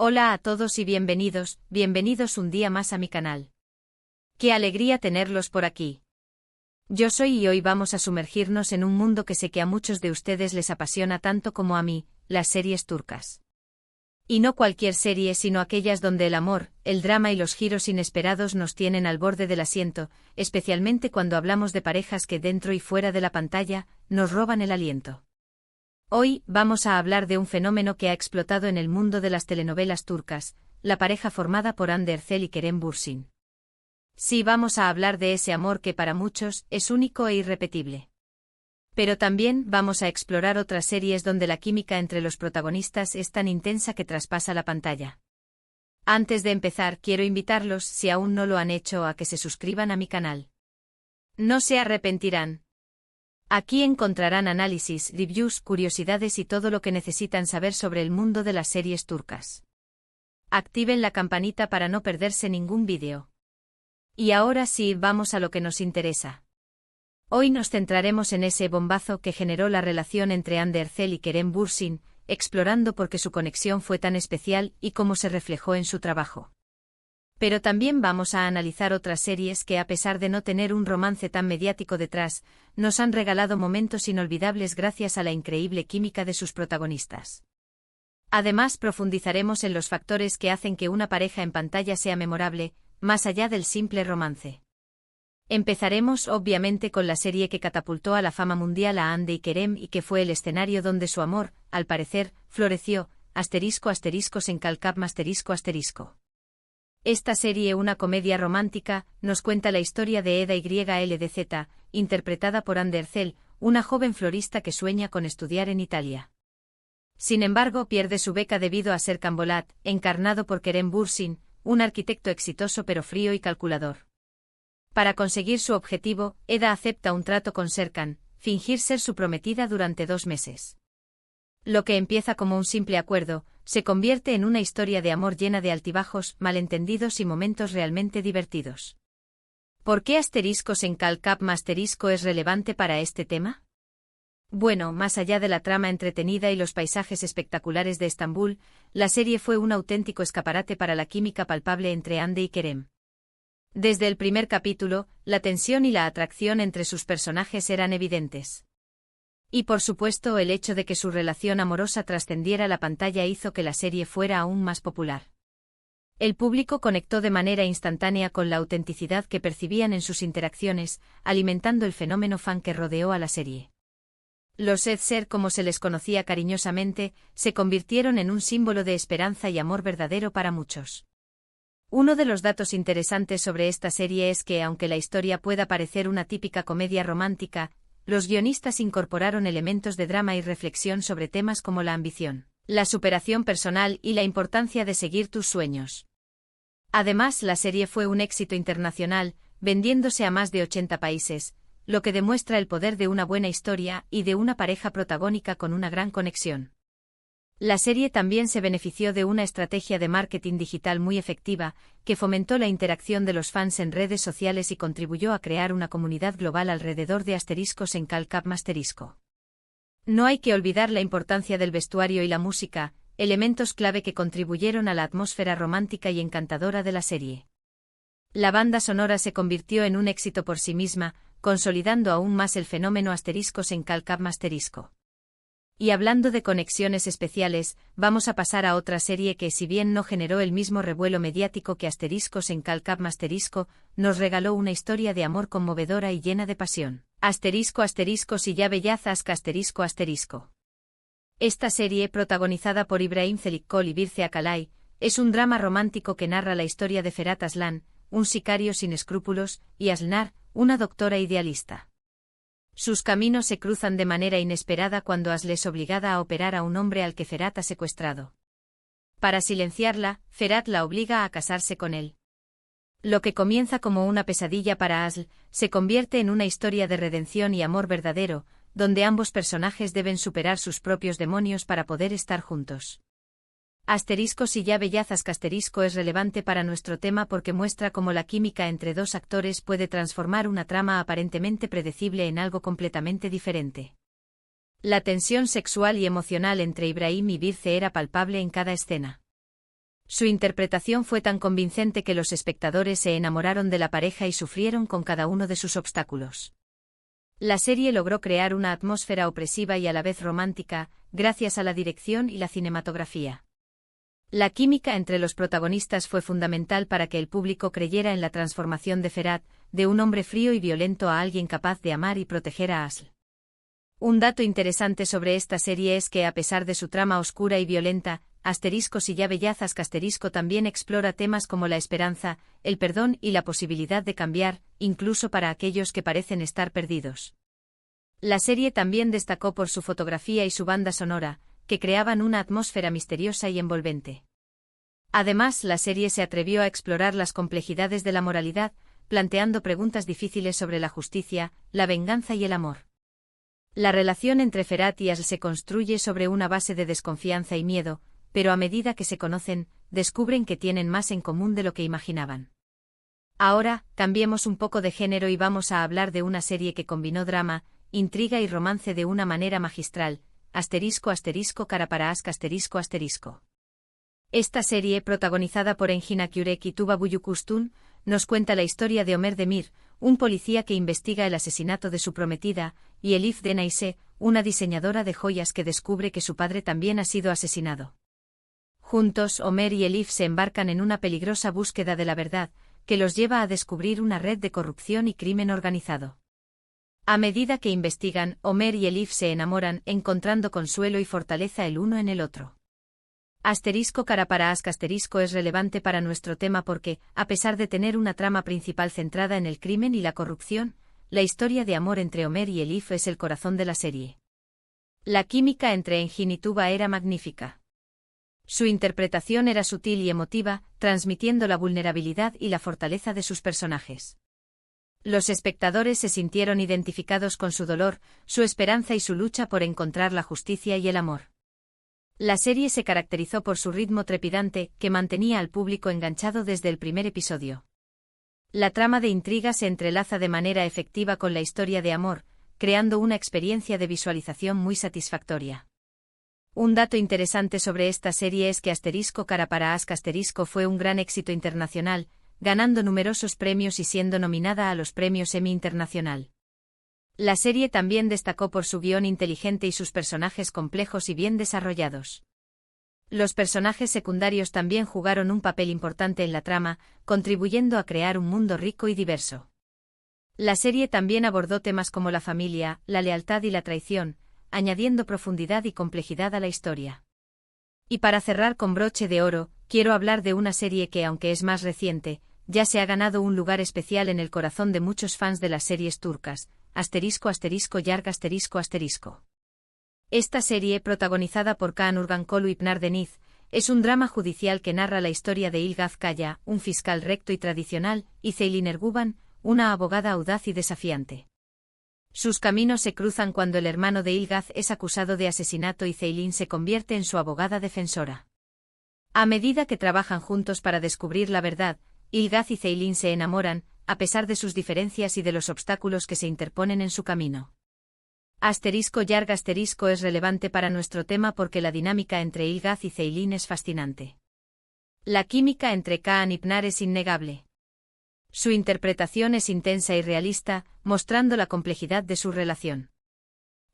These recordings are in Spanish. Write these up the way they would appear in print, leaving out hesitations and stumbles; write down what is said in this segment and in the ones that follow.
Hola a todos y bienvenidos un día más a mi canal. Qué alegría tenerlos por aquí. Yo soy y hoy vamos a sumergirnos en un mundo que sé que a muchos de ustedes les apasiona tanto como a mí, las series turcas. Y no cualquier serie sino aquellas donde el amor, el drama y los giros inesperados nos tienen al borde del asiento, especialmente cuando hablamos de parejas que dentro y fuera de la pantalla, nos roban el aliento. Hoy vamos a hablar de un fenómeno que ha explotado en el mundo de las telenovelas turcas, la pareja formada por Hande Erçel y Kerem Bürsin. Sí, vamos a hablar de ese amor que para muchos es único e irrepetible. Pero también vamos a explorar otras series donde la química entre los protagonistas es tan intensa que traspasa la pantalla. Antes de empezar, quiero invitarlos, si aún no lo han hecho, a que se suscriban a mi canal. No se arrepentirán. Aquí encontrarán análisis, reviews, curiosidades y todo lo que necesitan saber sobre el mundo de las series turcas. Activen la campanita para no perderse ningún vídeo. Y ahora sí, vamos a lo que nos interesa. Hoy nos centraremos en ese bombazo que generó la relación entre Hande Erçel y Kerem Bürsin, explorando por qué su conexión fue tan especial y cómo se reflejó en su trabajo. Pero también vamos a analizar otras series que, a pesar de no tener un romance tan mediático detrás, nos han regalado momentos inolvidables gracias a la increíble química de sus protagonistas. Además, profundizaremos en los factores que hacen que una pareja en pantalla sea memorable, más allá del simple romance. Empezaremos, obviamente, con la serie que catapultó a la fama mundial a Hande y Kerem y que fue el escenario donde su amor, al parecer, floreció, ***. Esta serie, una comedia romántica, nos cuenta la historia de Eda YLDZ, interpretada por Hande Erçel, una joven florista que sueña con estudiar en Italia. Sin embargo, pierde su beca debido a Serkan Bolat, encarnado por Kerem Bürsin, un arquitecto exitoso pero frío y calculador. Para conseguir su objetivo, Eda acepta un trato con Serkan, fingir ser su prometida durante 2 meses. Lo que empieza como un simple acuerdo, se convierte en una historia de amor llena de altibajos, malentendidos y momentos realmente divertidos. ¿Por qué **** es relevante para este tema? Bueno, más allá de la trama entretenida y los paisajes espectaculares de Estambul, la serie fue un auténtico escaparate para la química palpable entre Hande y Kerem. Desde el primer capítulo, la tensión y la atracción entre sus personajes eran evidentes. Y por supuesto, el hecho de que su relación amorosa trascendiera la pantalla hizo que la serie fuera aún más popular. El público conectó de manera instantánea con la autenticidad que percibían en sus interacciones, alimentando el fenómeno fan que rodeó a la serie. Los Edser, como se les conocía cariñosamente, se convirtieron en un símbolo de esperanza y amor verdadero para muchos. Uno de los datos interesantes sobre esta serie es que, aunque la historia pueda parecer una típica comedia romántica, los guionistas incorporaron elementos de drama y reflexión sobre temas como la ambición, la superación personal y la importancia de seguir tus sueños. Además, la serie fue un éxito internacional, vendiéndose a más de 80 países, lo que demuestra el poder de una buena historia y de una pareja protagónica con una gran conexión. La serie también se benefició de una estrategia de marketing digital muy efectiva, que fomentó la interacción de los fans en redes sociales y contribuyó a crear una comunidad global alrededor de ****. No hay que olvidar la importancia del vestuario y la música, elementos clave que contribuyeron a la atmósfera romántica y encantadora de la serie. La banda sonora se convirtió en un éxito por sí misma, consolidando aún más el fenómeno ****. Y hablando de conexiones especiales, vamos a pasar a otra serie que, si bien no generó el mismo revuelo mediático que ****, nos regaló una historia de amor conmovedora y llena de pasión. ***Si ya bellazas ****. Esta serie, protagonizada por İbrahim Çelikkol y Birce Akalay, es un drama romántico que narra la historia de Ferhat Aslan, un sicario sin escrúpulos, y Aslınar, una doctora idealista. Sus caminos se cruzan de manera inesperada cuando Aslı es obligada a operar a un hombre al que Ferhat ha secuestrado. Para silenciarla, Ferhat la obliga a casarse con él. Lo que comienza como una pesadilla para Aslı, se convierte en una historia de redención y amor verdadero, donde ambos personajes deben superar sus propios demonios para poder estar juntos. Si ya bellazas es relevante para nuestro tema porque muestra cómo la química entre dos actores puede transformar una trama aparentemente predecible en algo completamente diferente. La tensión sexual y emocional entre Ibrahim y Birce era palpable en cada escena. Su interpretación fue tan convincente que los espectadores se enamoraron de la pareja y sufrieron con cada uno de sus obstáculos. La serie logró crear una atmósfera opresiva y a la vez romántica, gracias a la dirección y la cinematografía. La química entre los protagonistas fue fundamental para que el público creyera en la transformación de Ferhat, de un hombre frío y violento a alguien capaz de amar y proteger a Asl. Un dato interesante sobre esta serie es que a pesar de su trama oscura y violenta, *Sillabellazas* también explora temas como la esperanza, el perdón y la posibilidad de cambiar, incluso para aquellos que parecen estar perdidos. La serie también destacó por su fotografía y su banda sonora, que creaban una atmósfera misteriosa y envolvente. Además, la serie se atrevió a explorar las complejidades de la moralidad, planteando preguntas difíciles sobre la justicia, la venganza y el amor. La relación entre Ferhat y Asl se construye sobre una base de desconfianza y miedo, pero a medida que se conocen, descubren que tienen más en común de lo que imaginaban. Ahora, cambiemos un poco de género y vamos a hablar de una serie que combinó drama, intriga y romance de una manera magistral, *Kara para Ask*. Esta serie, protagonizada por Engin Akyurek y Tuba Büyüküstün, nos cuenta la historia de Ömer Demir, un policía que investiga el asesinato de su prometida, y Elif Denayse, una diseñadora de joyas que descubre que su padre también ha sido asesinado. Juntos, Ömer y Elif se embarcan en una peligrosa búsqueda de la verdad, que los lleva a descubrir una red de corrupción y crimen organizado. A medida que investigan, Ömer y Elif se enamoran, encontrando consuelo y fortaleza el uno en el otro. *Kara para Ask* es relevante para nuestro tema porque, a pesar de tener una trama principal centrada en el crimen y la corrupción, la historia de amor entre Ömer y Elif es el corazón de la serie. La química entre Engin y Tuba era magnífica. Su interpretación era sutil y emotiva, transmitiendo la vulnerabilidad y la fortaleza de sus personajes. Los espectadores se sintieron identificados con su dolor, su esperanza y su lucha por encontrar la justicia y el amor. La serie se caracterizó por su ritmo trepidante, que mantenía al público enganchado desde el primer episodio. La trama de intriga se entrelaza de manera efectiva con la historia de amor, creando una experiencia de visualización muy satisfactoria. Un dato interesante sobre esta serie es que *Kara para Ask* fue un gran éxito internacional, ganando numerosos premios y siendo nominada a los premios Emmy Internacional. La serie también destacó por su guión inteligente y sus personajes complejos y bien desarrollados. Los personajes secundarios también jugaron un papel importante en la trama, contribuyendo a crear un mundo rico y diverso. La serie también abordó temas como la familia, la lealtad y la traición, añadiendo profundidad y complejidad a la historia. Y para cerrar con broche de oro, quiero hablar de una serie que, aunque es más reciente, ya se ha ganado un lugar especial en el corazón de muchos fans de las series turcas, *Yarg*. Esta serie, protagonizada por Kaan Urgankolu y Pınar Deniz, es un drama judicial que narra la historia de Ilgaz Kaya, un fiscal recto y tradicional, y Ceylin Erguvan, una abogada audaz y desafiante. Sus caminos se cruzan cuando el hermano de Ilgaz es acusado de asesinato y Ceylin se convierte en su abogada defensora. A medida que trabajan juntos para descubrir la verdad, Ilgaz y Ceylin se enamoran, a pesar de sus diferencias y de los obstáculos que se interponen en su camino. *Yarg* es relevante para nuestro tema porque la dinámica entre Ilgaz y Ceylin es fascinante. La química entre Kaan y Pınar es innegable. Su interpretación es intensa y realista, mostrando la complejidad de su relación.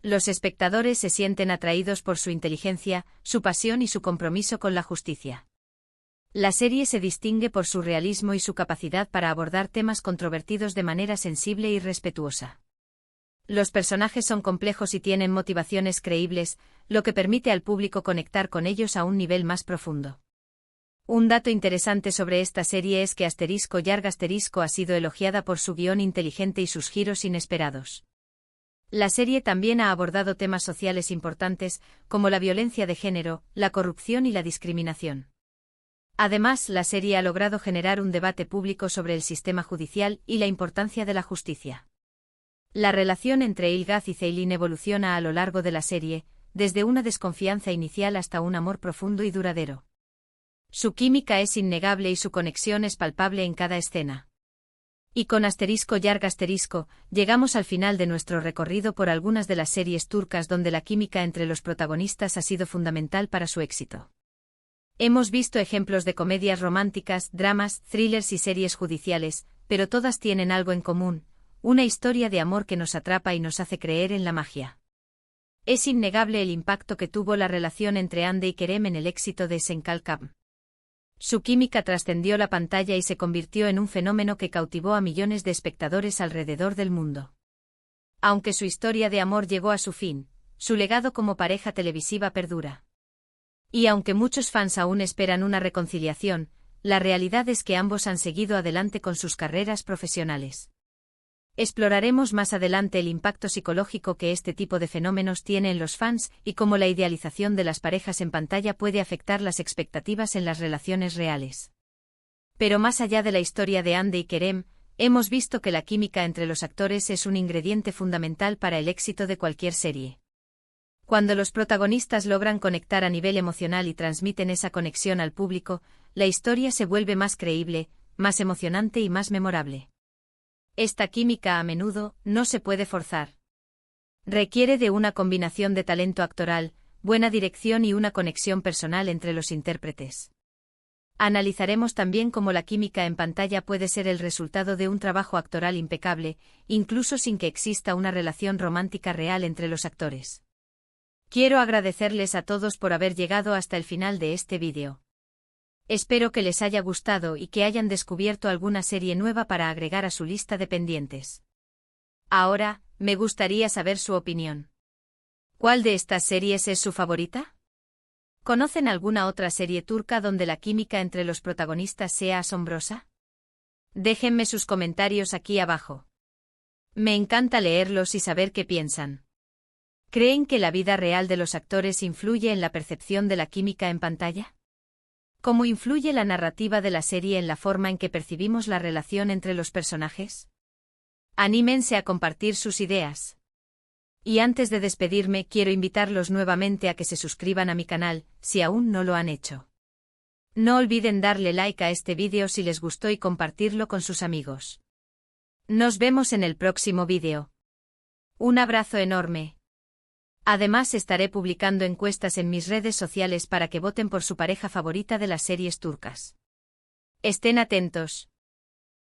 Los espectadores se sienten atraídos por su inteligencia, su pasión y su compromiso con la justicia. La serie se distingue por su realismo y su capacidad para abordar temas controvertidos de manera sensible y respetuosa. Los personajes son complejos y tienen motivaciones creíbles, lo que permite al público conectar con ellos a un nivel más profundo. Un dato interesante sobre esta serie es que *Yarg* ha sido elogiada por su guión inteligente y sus giros inesperados. La serie también ha abordado temas sociales importantes, como la violencia de género, la corrupción y la discriminación. Además, la serie ha logrado generar un debate público sobre el sistema judicial y la importancia de la justicia. La relación entre Ilgaz y Ceylin evoluciona a lo largo de la serie, desde una desconfianza inicial hasta un amor profundo y duradero. Su química es innegable y su conexión es palpable en cada escena. Y con *Yarg*, llegamos al final de nuestro recorrido por algunas de las series turcas donde la química entre los protagonistas ha sido fundamental para su éxito. Hemos visto ejemplos de comedias románticas, dramas, thrillers y series judiciales, pero todas tienen algo en común, una historia de amor que nos atrapa y nos hace creer en la magia. Es innegable el impacto que tuvo la relación entre Ande y Kerem en el éxito de Senkalkam. Su química trascendió la pantalla y se convirtió en un fenómeno que cautivó a millones de espectadores alrededor del mundo. Aunque su historia de amor llegó a su fin, su legado como pareja televisiva perdura. Y aunque muchos fans aún esperan una reconciliación, la realidad es que ambos han seguido adelante con sus carreras profesionales. Exploraremos más adelante el impacto psicológico que este tipo de fenómenos tiene en los fans y cómo la idealización de las parejas en pantalla puede afectar las expectativas en las relaciones reales. Pero más allá de la historia de Ande y Kerem, hemos visto que la química entre los actores es un ingrediente fundamental para el éxito de cualquier serie. Cuando los protagonistas logran conectar a nivel emocional y transmiten esa conexión al público, la historia se vuelve más creíble, más emocionante y más memorable. Esta química a menudo no se puede forzar. Requiere de una combinación de talento actoral, buena dirección y una conexión personal entre los intérpretes. Analizaremos también cómo la química en pantalla puede ser el resultado de un trabajo actoral impecable, incluso sin que exista una relación romántica real entre los actores. Quiero agradecerles a todos por haber llegado hasta el final de este vídeo. Espero que les haya gustado y que hayan descubierto alguna serie nueva para agregar a su lista de pendientes. Ahora, me gustaría saber su opinión. ¿Cuál de estas series es su favorita? ¿Conocen alguna otra serie turca donde la química entre los protagonistas sea asombrosa? Déjenme sus comentarios aquí abajo. Me encanta leerlos y saber qué piensan. ¿Creen que la vida real de los actores influye en la percepción de la química en pantalla? ¿Cómo influye la narrativa de la serie en la forma en que percibimos la relación entre los personajes? Anímense a compartir sus ideas. Y antes de despedirme, quiero invitarlos nuevamente a que se suscriban a mi canal, si aún no lo han hecho. No olviden darle like a este vídeo si les gustó y compartirlo con sus amigos. Nos vemos en el próximo vídeo. Un abrazo enorme. Además estaré publicando encuestas en mis redes sociales para que voten por su pareja favorita de las series turcas. Estén atentos.